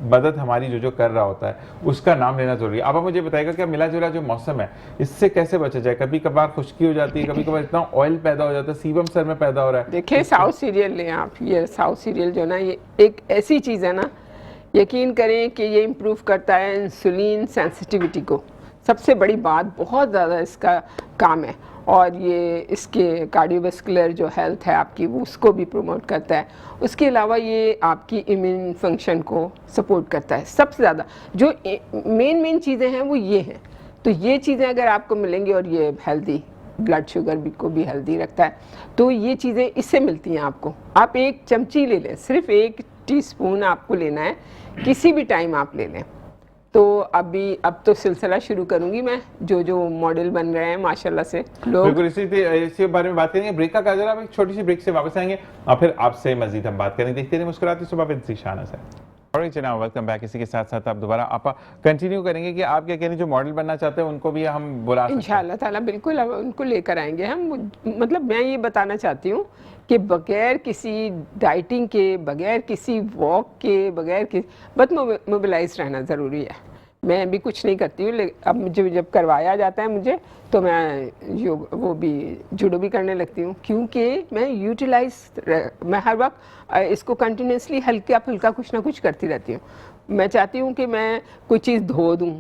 मदद हमारी जो कर रहा होता है उसका नाम लेना जरूरी है। अब आप मुझे बताइएगा कि मिला जुला जो मौसम है इससे कैसे बचा जाए? कभी कभार खुश्की हो जाती है, कभी कभार इतना ऑयल पैदा हो जाता है, सीबम सर में पैदा हो रहा है। देखिए साउथ सीरियल लें आप, ये साउथ सीरियल जो ना ये एक ऐसी चीज़ है ना, यकीन करें कि ये इम्प्रूव करता है इंसुलिन सेंसिटिविटी को। सबसे बड़ी बात, बहुत ज़्यादा इसका काम है। और ये इसके कार्डियोवास्कुलर जो हेल्थ है आपकी, वो उसको भी प्रमोट करता है। उसके अलावा ये आपकी इम्यून फंक्शन को सपोर्ट करता है। सबसे ज़्यादा जो मेन चीज़ें हैं वो ये हैं। तो ये चीज़ें अगर आपको मिलेंगी, और ये हेल्दी ब्लड शुगर भी को भी हेल्दी रखता है, तो ये चीज़ें इससे मिलती हैं आपको। आप एक चमची ले लें, सिर्फ 1 टीस्पून आपको लेना है, किसी भी टाइम आप ले लें। तो अब तो सिलसिला शुरू करूंगी मैं, जो मॉडल बन रहे हैं माशाल्लाह से लोग। बिल्कुल इसी बारे में बात करेंगे। ब्रेक का काजल, आप एक छोटी सी ब्रेक से वापस आएंगे और फिर आपसे मजीद हम बात करेंगे। देखते रहिए मुस्कुराती सुबह विद ज़ीशाना से। और जनाब वेलकम बैक। इसी के साथ साथ आप दोबारा आप कंटिन्यू करेंगे कि आप क्या कह रहे हैं, जो मॉडल बनना चाहते हैं उनको भी हम बुला सकते हैं? इंशाअल्लाह ताला बिल्कुल अब उनको लेकर आएंगे हम। मतलब मैं ये बताना चाहती हूँ कि बगैर किसी डाइटिंग के, बगैर किसी वॉक के, बगैर किसी बस मोबिलाइज रहना ज़रूरी है। मैं भी कुछ नहीं करती हूँ, अब मुझे जब करवाया जाता है मुझे, तो मैं योग वो भी जुडो भी करने लगती हूँ, क्योंकि मैं मैं हर वक्त इसको कंटिन्यूसली हल्का फुल्का कुछ ना कुछ करती रहती हूँ। मैं चाहती हूँ कि मैं कोई चीज़ धो दूँ,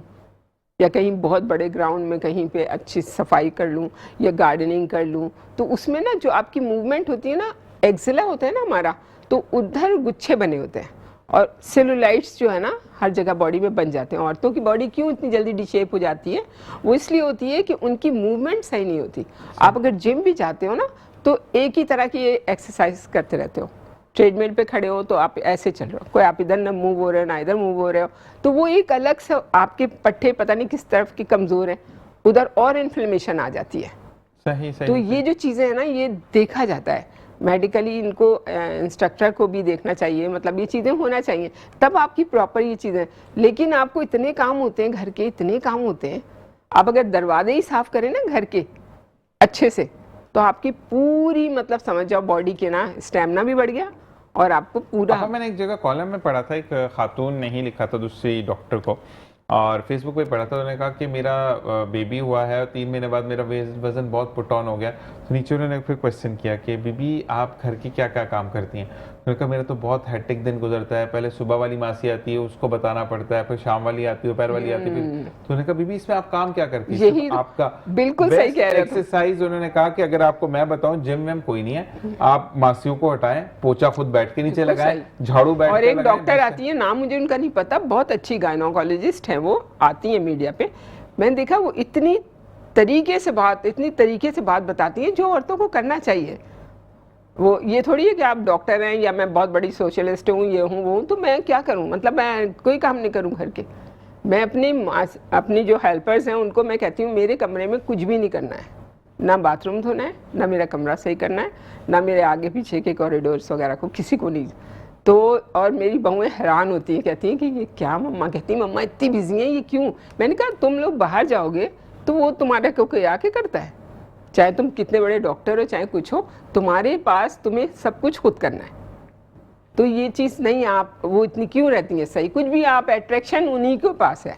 या कहीं बहुत बड़े ग्राउंड में कहीं पे अच्छी सफाई कर लूँ, या गार्डनिंग कर लूँ। तो उसमें ना जो आपकी मूवमेंट होती है ना, एक्सिला होता है ना हमारा, तो उधर गुच्छे बने होते हैं, और सेलुलाइट्स जो है ना हर जगह बॉडी में बन जाते हैं। औरतों की बॉडी क्यों इतनी जल्दी डिशेप हो जाती है? वो इसलिए होती है कि उनकी मूवमेंट सही नहीं होती। आप अगर जिम भी जाते हो ना, तो एक ही तरह की एक्सरसाइज करते रहते हो। ट्रेडमिल पे खड़े हो तो आप ऐसे चल रहे हो, कोई आप इधर ना मूव हो रहे हो ना इधर मूव हो रहे हो, तो वो एक अलग से आपके पट्टे पता नहीं किस तरफ की कमज़ोर है, उधर और इन्फ्लेमेशन आ जाती है। सही सही। तो ये जो चीज़ें हैं ना, ये देखा जाता है मेडिकली, इनको इंस्ट्रक्टर को भी देखना चाहिए। मतलब ये चीज़ें होना चाहिए, तब आपकी प्रॉपर ये चीज़ें। लेकिन आपको इतने काम होते हैं घर के, इतने काम होते हैं, आप अगर दरवाजे ही साफ़ करें ना घर के अच्छे से, तो आपकी पूरी मतलब समझ जाओ बॉडी के ना स्टैमिना भी बढ़ गया, और आपको पूरा। मैंने एक जगह कॉलम में पढ़ा था, एक खातून ने ही लिखा था दूसरी डॉक्टर को, और फेसबुक पे पढ़ा था, उन्होंने कहा कि मेरा बेबी हुआ है और 3 महीने बाद मेरा वज़न बहुत पुट ऑन हो गया। तो नीचे उन्होंने फिर क्वेश्चन किया कि बीबी आप घर की क्या क्या काम करती हैं? उन्होंने कहा मेरा तो बहुत हेक्टिक दिन गुजरता है, पहले सुबह वाली मासी आती है उसको बताना पड़ता है, फिर शाम वाली आती है, दोपहर वाली आती है, फिर। तो उन्होंने कहा बीबी इसमें आप काम क्या करती हैं? यही आपका बिल्कुल सही कह रहे हो। एक्सरसाइज उन्होंने कहा कि अगर आपको मैं बताऊं, जिम में कोई नहीं है, आप मासियों को हटाएं, पोछा खुद बैठ के नीचे लगाएं, झाड़ू बैठ और के एक लगाएं, डॉक्टर आती है, नाम मुझे उनका नहीं पता, बहुत अच्छी गायनोकोलॉजिस्ट है, वो आती है मीडिया पे, मैंने देखा वो इतनी तरीके से बात बताती हैं जो औरतों को करना चाहिए। वो ये थोड़ी है कि आप डॉक्टर हैं या मैं बहुत बड़ी सोशलिस्ट हूँ, ये हूँ वो हूँ, तो मैं क्या करूँ? मतलब मैं कोई काम नहीं करूँ घर के। मैं अपनी जो हेल्पर्स हैं उनको मैं कहती हूँ मेरे कमरे में कुछ भी नहीं करना है, ना बाथरूम धोना है, ना मेरा कमरा सही करना है, ना मेरे आगे पीछे के कॉरिडोर्स वगैरह को किसी को नहीं। तो और मेरी बहुएं हैरान होती हैं, कहती हैं कि ये क्या मम्मा? कहती मम्मा इतनी बिजी हैं, ये क्यों? मैंने कहा तुम लोग बाहर जाओगे तो वो तुम्हारे को कोई आके करता है, चाहे तुम कितने बड़े डॉक्टर हो चाहे कुछ हो, तुम्हारे पास तुम्हें सब कुछ खुद करना है। तो ये चीज़ नहीं, आप वो इतनी क्यों रहती है सही? कुछ भी आप अट्रैक्शन उन्हीं के पास है,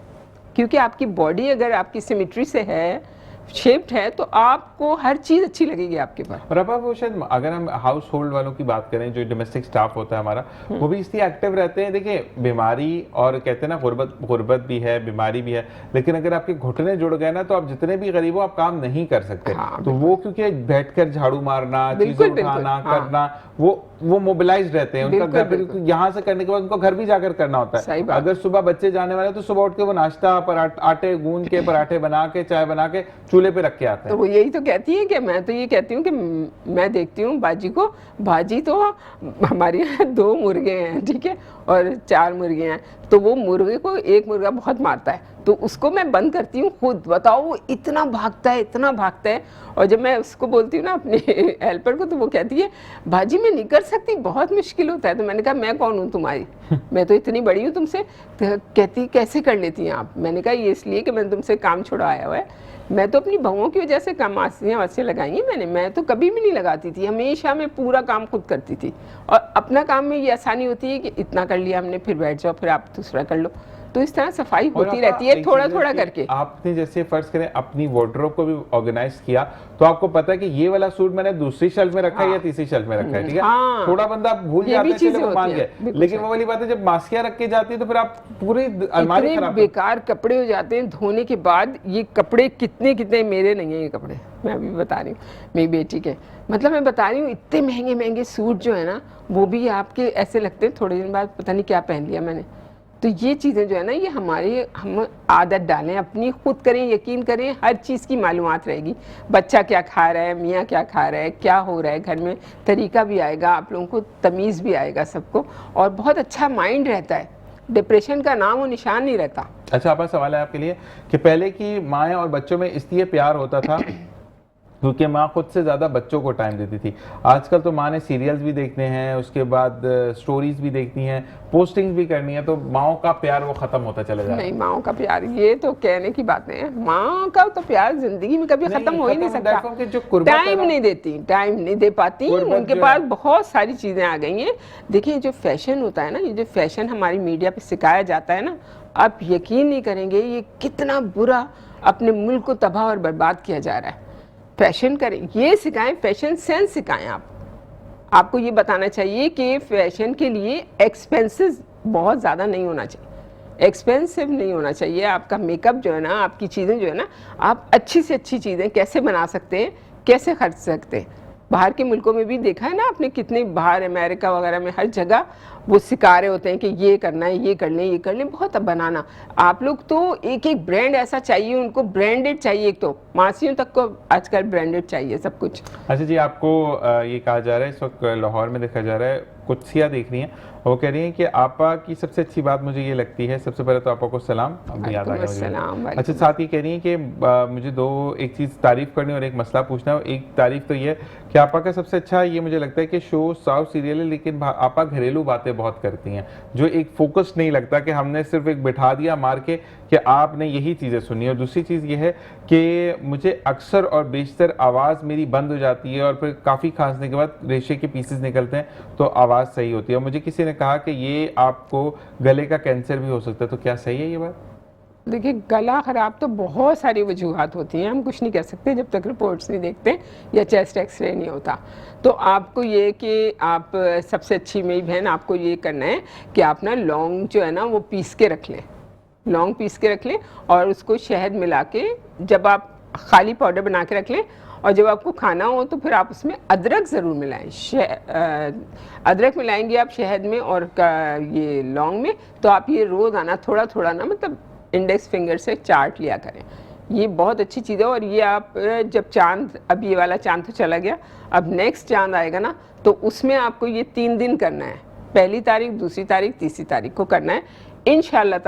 क्योंकि आपकी बॉडी अगर आपकी सिमेट्री से है, शेप्ड है, तो आपको हर चीज़ अच्छी लगेगी आपके पास। और अब वो शायद अगर हम हाउस होल्ड वालों की बात करें, जो डोमेस्टिक स्टाफ होता है हमारा, वो भी इसलिए एक्टिव रहते हैं। देखिए बीमारी और कहते हैं ना गुर्बत भी है, बीमारी भी है, लेकिन अगर आपके घुटने जुड़ गए ना, तो आप जितने भी गरीब हो आप काम नहीं कर सकते। हाँ, तो वो क्योंकि बैठकर झाड़ू मारना, चीजें उठाना, हाँ। करना, वो मोबिलाइज रहते हैं। उनका घर यहाँ से करने के बाद उनको घर भी जाकर करना होता है। अगर सुबह बच्चे जाने वाले तो सुबह उठ के वो नाश्ता, आटे गूंद के, पराठे बना के, चाय बना के चूल्हे पे रख के आते तो हैं। वो यही तो कहती है कि मैं तो ये कहती हूँ कि मैं देखती हूँ बाजी को, बाजी तो हमारे यहाँ 2 मुर्गे हैं, ठीक है, और 4 मुर्गे हैं, तो वो मुर्गे को एक मुर्गा बहुत मारता है, तो उसको मैं बंद करती हूँ खुद। बताओ वो इतना भागता है, इतना भागता है। और जब मैं उसको बोलती हूँ ना अपने हेल्पर को, तो वो कहती है बाजी मैं नहीं कर सकती, बहुत मुश्किल होता है। तो मैंने कहा मैं कौन हूँ तुम्हारी, मैं तो इतनी बड़ी हूँ तुमसे। तो कहती कैसे कर लेती हैं आप। मैंने कहा ये इसलिए कि मैंने तुमसे काम छुड़वाया हुआ है। मैं तो अपनी बहुओं की वजह से कम आसियाँ वासियाँ लगाई हैं मैं तो कभी भी नहीं लगाती थी, हमेशा मैं पूरा काम खुद करती थी। और अपना काम में ये आसानी होती है कि इतना कर लिया हमने, फिर बैठ जाओ, फिर आप दूसरा कर लो। तो इस तरह सफाई और होती आपका रहती है एक थोड़ा चीज़ है थोड़ा कि करके। आपने जैसे फर्ज करें अपनी वार्डरोब को भी ऑर्गेनाइज किया, तो आपको पता है कि ये वाला सूट मैंने दूसरी शेल्फ में रखा है या तीसरी शेल्फ में रखा है, ठीक है। हाँ। थोड़ा बंदा भूल ये जाता भी है, चलो चीजें वो मान होती हैं, गए, बिल्कुल लेकिन सही। वो वाली बात है जब मासियां रख के जाती है तो फिर आप पूरी अलमारी इतने खराब बेकार कपड़े हो जाते हैं धोने के बाद। ये कपड़े कितने कितने मेरे नहीं है ये कपड़े, मैं अभी बता रही हूँ मेरी बेटी के, मतलब मैं बता रही हूँ इतने महंगे महंगे सूट जो है ना, वो भी आपके ऐसे लगते हैं थोड़े दिन बाद पता नहीं क्या पहन लिया मैंने। तो ये चीज़ें जो है ना, ये हम आदत डालें अपनी, खुद करें, यकीन करें, हर चीज़ की मालूमात रहेगी। बच्चा क्या खा रहा है, मियाँ क्या खा रहा है, क्या हो रहा है घर में, तरीका भी आएगा, आप लोगों को तमीज़ भी आएगा सबको, और बहुत अच्छा माइंड रहता है। डिप्रेशन का नाम और निशान नहीं रहता। अच्छा आपका सवाल है आपके लिए कि पहले की माएँ और बच्चों में इसलिए प्यार होता था क्योंकि माँ खुद से ज़्यादा बच्चों को टाइम देती थी। आजकल तो माँ ने सीरियल्स भी देखने हैं, उसके बाद स्टोरीज भी देखनी है, पोस्टिंग्स भी करनी है, तो माँओं का प्यार वो ख़त्म होता चला जा रहा है। नहीं, माँ का प्यार ये तो कहने की बातें हैं। माँ का तो प्यार जिंदगी में कभी खत्म हो ही नहीं सकता। टाइम नहीं देती, टाइम नहीं दे पाती, उनके पास बहुत सारी चीज़ें आ गई हैं। देखिए जो फैशन होता है ना, ये जो फैशन हमारी मीडिया पे सिखाया जाता है ना, आप यकीन नहीं करेंगे ये कितना बुरा अपने मुल्क को तबाह और बर्बाद किया जा रहा है। फैशन करें, ये सिखाएं, फैशन सेंस सिखाएं। आपको ये बताना चाहिए कि फैशन के लिए एक्सपेंसेस बहुत ज़्यादा नहीं होना चाहिए, एक्सपेंसिव नहीं होना चाहिए। आपका मेकअप जो है ना, आपकी चीज़ें जो है ना, आप अच्छी से अच्छी चीज़ें कैसे बना सकते हैं, कैसे खर्च सकते हैं। बाहर के मुल्कों में भी देखा है ना आपने, कितने बाहर अमेरिका वगैरह में हर जगह वो सिखा रहे होते हैं कि ये करना है, ये कर लें, ये कर लें, बहुत बनाना। आप लोग तो एक एक ब्रांड ऐसा चाहिए उनको, ब्रांडेड चाहिए। एक तो मासियों तक को आजकल ब्रांडेड चाहिए सब कुछ। अच्छा जी, आपको ये कहा जा रहा है, इस वक्त लाहौर में देखा जा रहा है कुत्सियाँ देख रही हैं, वो कह रही हैं कि आपा की सबसे अच्छी बात मुझे ये लगती है, सबसे पहले तो आपा को सलाम, अभी याद आ गया मुझे। अच्छा, साथ ही कह रही हैं कि मुझे एक चीज़ तारीफ़ करनी और एक मसला पूछना है। एक तारीफ़ तो ये कि आपा का सबसे अच्छा ये मुझे लगता है कि शो साउथ सीरियल है, लेकिन आपा घरेलू बातें बहुत करती हैं, जो एक फोकस नहीं लगता कि हमने सिर्फ एक बिठा दिया मार के कि आपने यही चीज़ें सुनी। और दूसरी चीज़ ये है कि मुझे अक्सर और बेशतर आवाज़ मेरी बंद हो जाती है और फिर काफ़ी खांसने के बाद रेशे के पीसेस निकलते हैं तो आवाज़ सही होती है। और मुझे किसी ने कहा कि ये आपको गले का कैंसर भी हो सकता है, तो क्या सही है ये बात? देखिए गला ख़राब तो बहुत सारी वजूहात होती हैं, हम कुछ नहीं कह सकते जब तक रिपोर्ट्स नहीं देखते या चेस्ट एक्सरे नहीं होता। तो आपको ये कि आप सबसे अच्छी मेरी बहन, आपको ये करना है कि आप ना लौंग जो है ना वो पीस के रख लें, लौंग पीस के रख लें, और उसको शहद मिला के जब आप खाली पाउडर बना के रख लें, और जब आपको खाना हो तो फिर आप उसमें अदरक ज़रूर मिलाएं। अदरक मिलाएंगे आप शहद में और ये लौंग में, तो आप ये रोज़ाना थोड़ा थोड़ा ना, मतलब इंडेक्स फिंगर से चाट लिया करें। ये बहुत अच्छी चीज़ है। और ये आप जब चांद, अब ये वाला चांद तो चला गया, अब नेक्स्ट चांद आएगा ना, तो उसमें आपको ये 3 दिन करना है, पहली तारीख, दूसरी तारीख, तीसरी तारीख को करना है इंशाअल्लाह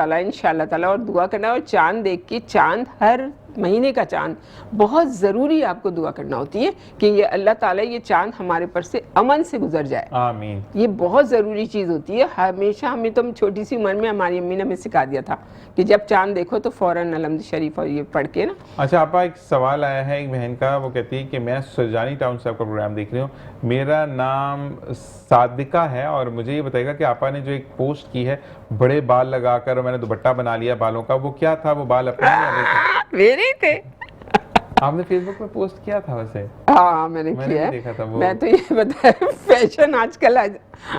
ताला। और दुआ करना है, और चांद देख के, चांद हर महीने का चांद बहुत ज़रूरी आपको दुआ करना होती है कि ये अल्लाह ताला ये चांद हमारे पर से अमन से गुजर जाए, आमीन। ये बहुत ज़रूरी चीज़ होती है। हमेशा हमें तो छोटी सी उम्र में हमारी अम्मी ने हमें सिखा दिया था कि जब चांद देखो तो फ़ौरन अलहम्द शरीफ और ये पढ़ के ना। अच्छा आपा, एक सवाल आया है एक बहन का, वो कहती है कि मैं सुरजानी टाउन से आपका प्रोग्राम देख रही हूँ, मेरा नाम सादिका है, और मुझे ये बताएगा कि आपा ने जो एक पोस्ट की है बड़े बाल लगाकर और मैंने दुपट्टा बना लिया बालों का, वो क्या था? वो बाल अपने मेरे ही थे। आपने फेसबुक पे पोस्ट किया था वैसे? हाँ मैंने किया है। देखा था वो। मैं तो ये बताया फैशन आजकल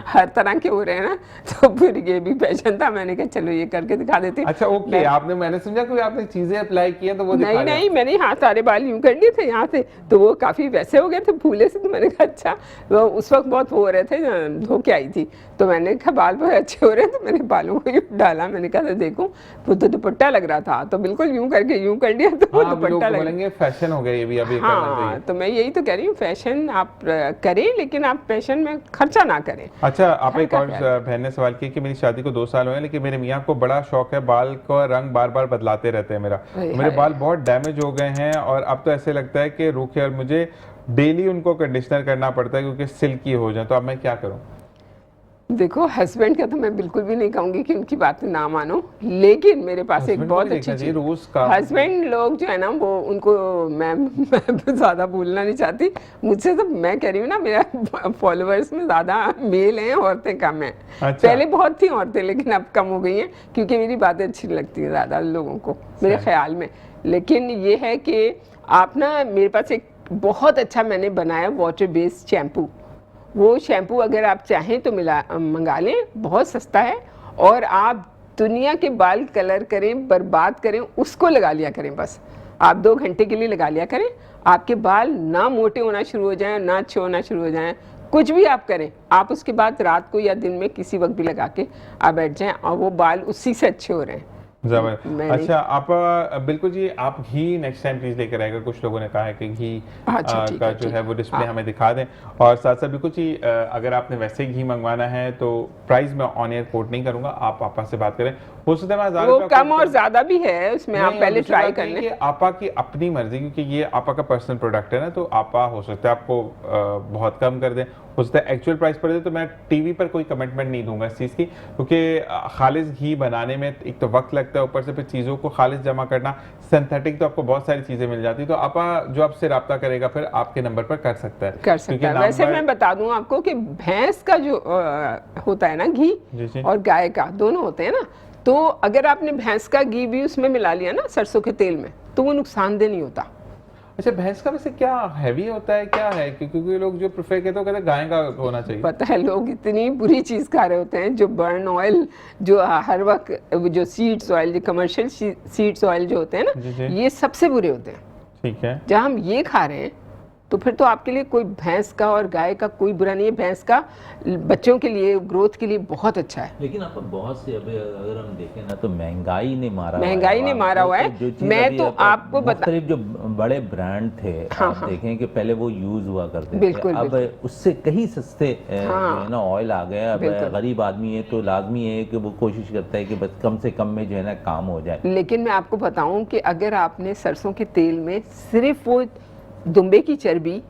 हर तरह के हो रहे हैं ना, तो फिर ये भी पैशन था, मैंने कहा चलो ये करके दिखा देती हूँ। अच्छा ओके, आपने, मैंने समझा कि आपने चीजें अप्लाई की हैं तो वो दिखा नहीं दिया। नहीं, मैंने यहाँ सारे बाल यूं कर लिए थे यहाँ से, तो वो काफी वैसे हो गए थे फूले से, तो मैंने कहा अच्छा, वो उस वक्त बहुत वो हो रहे थे, धो के आई थी, तो मैंने कहा बाल बहुत अच्छे हो रहे हैं, तो मैंने बालों को यूं डाला, मैंने कहा देखो वो तो दुपट्टा लग रहा था, तो बिल्कुल यूं करके यूं कर दिया, तो वो हाँ, लोग दुपट्टा लग बोलेंगे फैशन हो गया ये भी, अभी करना चाहिए। हाँ, तो मैं यही तो कह रही हूँ, फैशन आप करें, लेकिन आप फैशन में खर्चा ना करें। अच्छा, आप एक का और बहन ने सवाल किया कि मेरी शादी को 2 साल हुए हैं, लेकिन मेरे मियाँ को बड़ा शौक है, बाल का रंग बार बार बदलाते रहते हैं मेरा, मेरे बाल बहुत डैमेज हो गए हैं और अब तो ऐसे लगता है कि रूखे, और मुझे डेली उनको कंडीशनर करना पड़ता है क्योंकि सिल्की हो जाए, तो अब मैं क्या करूँ? देखो, हस्बैंड का तो मैं बिल्कुल भी नहीं कहूंगी कि उनकी बात ना मानो, लेकिन मेरे पास एक बहुत अच्छी चीज, रोज का हस्बैंड लोग जो है ना, वो उनको मैं ज्यादा भूलना नहीं चाहती, मुझसे तो मैं कह रही हूँ ना, मेरा फॉलोअर्स में ज्यादा मेल हैं, औरतें कम हैं। अच्छा। पहले बहुत थी औरतें, लेकिन अब कम हो गई हैं, क्योंकि मेरी बातें अच्छी लगती हैं ज्यादा लोगों को, मेरे ख्याल में। लेकिन ये है कि आप ना, मेरे पास एक बहुत अच्छा मैंने बनाया वाटर बेस्ड शैम्पू, वो शैम्पू अगर आप चाहें तो मंगा लें, बहुत सस्ता है, और आप दुनिया के बाल कलर करें, बर्बाद करें, उसको लगा लिया करें, बस आप 2 घंटे के लिए लगा लिया करें, आपके बाल ना मोटे होना शुरू हो जाएं, ना अच्छे होना शुरू हो जाएं, कुछ भी आप करें, आप उसके बाद रात को या दिन में किसी वक्त भी लगा के आप बैठ जाएं, और वो बाल उसी से अच्छे हो रहे हैं। अच्छा, आप बिल्कुल जी, आप घी नेक्स्ट टाइम प्लीज लेकर आएगा, कुछ लोगों ने कहा है कि घी का जो है वो डिस्प्ले हमें दिखा दें, और साथ साथ बिल्कुल जी अगर आपने वैसे घी मंगवाना है तो प्राइस मैं ऑन एयर कोट नहीं करूंगा, आप आपा से बात करें, हो सकता है मैं वो कम और ज्यादा भी है उसमें, आप पहले ट्राई कर लें। आपा की अपनी मर्जी, क्योंकि ये आपा का पर्सनल प्रोडक्ट है ना, तो आपा हो सकता है आपको बहुत कम कर दें, हो सकता है एक्चुअल प्राइस पड़ जाए, तो मैं टीवी पर कोई कमिटमेंट नहीं दूंगा इस चीज़ की, क्योंकि खालिस घी बनाने में एक तो वक्त लगता है, ऊपर से फिर चीज़ों को खालिस जमा करना, सिंथेटिक तो आपको बहुत सारी चीज़ें मिल जाती है, तो आपा जो आपसे रब्ता करेगा फिर आपके नंबर पर कर सकता है। वैसे मैं बता दूं आपको कि भैंस का जो होता है ना घी, और गाय का, दोनों होते हैं ना, तो अगर आपने भैंस का घी भी उसमें मिला लिया ना सरसों के तेल में, तो वो नुकसानदेह नहीं होता। अच्छा, भैंस का वैसे क्या हैवी होता है, क्या है? क्योंकि लोग जो प्रेफर करते हैं वो कहते हैं गाय का होना चाहिए। पता है, लोग इतनी बुरी चीज खा रहे होते हैं, जो बर्न ऑयल, जो हर वक्त जो सीड्स ऑयल, जो कमर्शियल सीड्स ऑयल जो होते हैं ना, ये सबसे बुरे होते हैं। ठीक है, जब हम ये खा रहे हैं तो फिर तो आपके लिए कोई भैंस का और गाय का कोई बुरा नहीं है। भैंस का बच्चों के लिए, ग्रोथ के लिए बहुत अच्छा है। लेकिन आप बहुत से अभी अगर हम देखें ना, तो महंगाई ने मारा हुआ है। मैं तो आपको बता, जो बड़े ब्रांड थे, आप देखें कि पहले वो यूज हुआ करते थे, अब उससे कहीं सस्ते ना ऑयल आ गए। अब गरीब आदमी है तो लाजमी है कि वो कोशिश करता है कि बस कम से कम में जो है ना काम हो जाए। लेकिन मैं आपको बताऊं कि अगर आपने सरसों के तेल में सिर्फ वो दुम्बे की चर्बी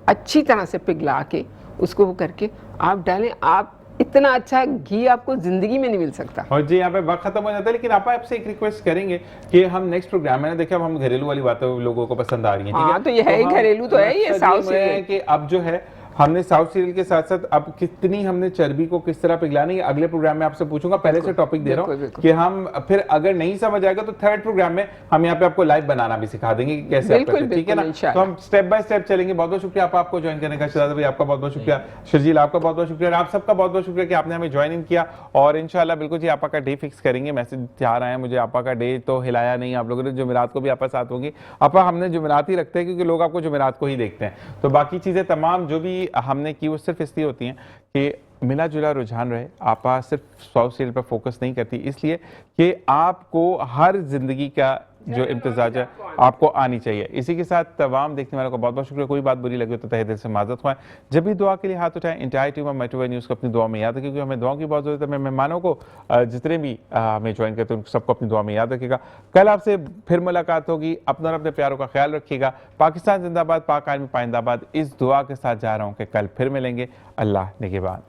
अच्छी तरह से पिघला के उसको वो करके आप डालें, आप इतना अच्छा घी आपको जिंदगी में नहीं मिल सकता। और जी यहाँ पे वक्त खत्म हो जाता है, लेकिन आप आपसे एक रिक्वेस्ट करेंगे कि हम नेक्स्ट प्रोग्राम में ना, देखिए अब हम घरेलू वाली बातें लोगों को पसंद आ रही हैं। हाँ, तो ये है घरेलू तो है, ये साउथ सीरियल कि अब जो है हमने साउथ सीरियल के साथ साथ अब कितनी हमने चर्बी को किस तरह पिघलानी है, अगले प्रोग्राम में आपसे पूछूंगा। पहले से टॉपिक दे रहा हूँ कि हम फिर अगर नहीं समझ आएगा तो थर्ड प्रोग्राम में हम यहाँ पे आपको लाइव बनाना भी सिखा देंगे कि कैसे आप करते हैं, ठीक है ना। तो हम स्टेप बाय स्टेप चलेंगे। बहुत बहुत शुक्रिया आपको ज्वाइन करने का। शहजाद भाई आपका बहुत बहुत शुक्रिया, शर्जील आपका बहुत बहुत शुक्रिया, आप सबका बहुत बहुत शुक्रिया कि आपने हमें ज्वाइन इन किया। और इंशाल्लाह बिल्कुल जी आपा का डे फिक्स करेंगे। मैसेज जा रहा है मुझे, आपा का डे तो हिलाया नहीं आप लोगों ने। जुमेरात को भी आपा साथ होगी। आपा हमने जुमेरात ही रखते हैं क्योंकि लोग आपको जुमेरात को ही देखते हैं, तो बाकी चीजें तमाम जो भी हमने की वो सिर्फ इसलिए होती हैं कि मिला जुला रुझान रहे। आपा सिर्फ साउथ सीरियल पर फोकस नहीं करती इसलिए कि आपको हर जिंदगी का जो इम्तिजाज है आपको आनी चाहिए। इसी के साथ तमाम देखने वालों को बहुत बहुत शुक्रिया। कोई बात बुरी लगे तो तहे दिल से माजरत ख्वाह। जब भी दुआ के लिए हाथ उठाएं, entire team of metro news को अपनी दुआ में याद रखें क्योंकि हमें दुआ की बहुत जरूरत है। मैं मेहमानों को जितने भी हमें ज्वाइन करते हैं उनको सबको अपनी दुआ में याद रखिएगा। कल आपसे फिर मुलाकात होगी। अपना और अपने प्यारों का ख्याल रखिएगा। पाकिस्तान जिंदाबाद, पाक आर्मी पाइंदाबाद। इस दुआ के साथ जा रहा हूँ कि कल फिर मिलेंगे। अल्लाह निगहबान।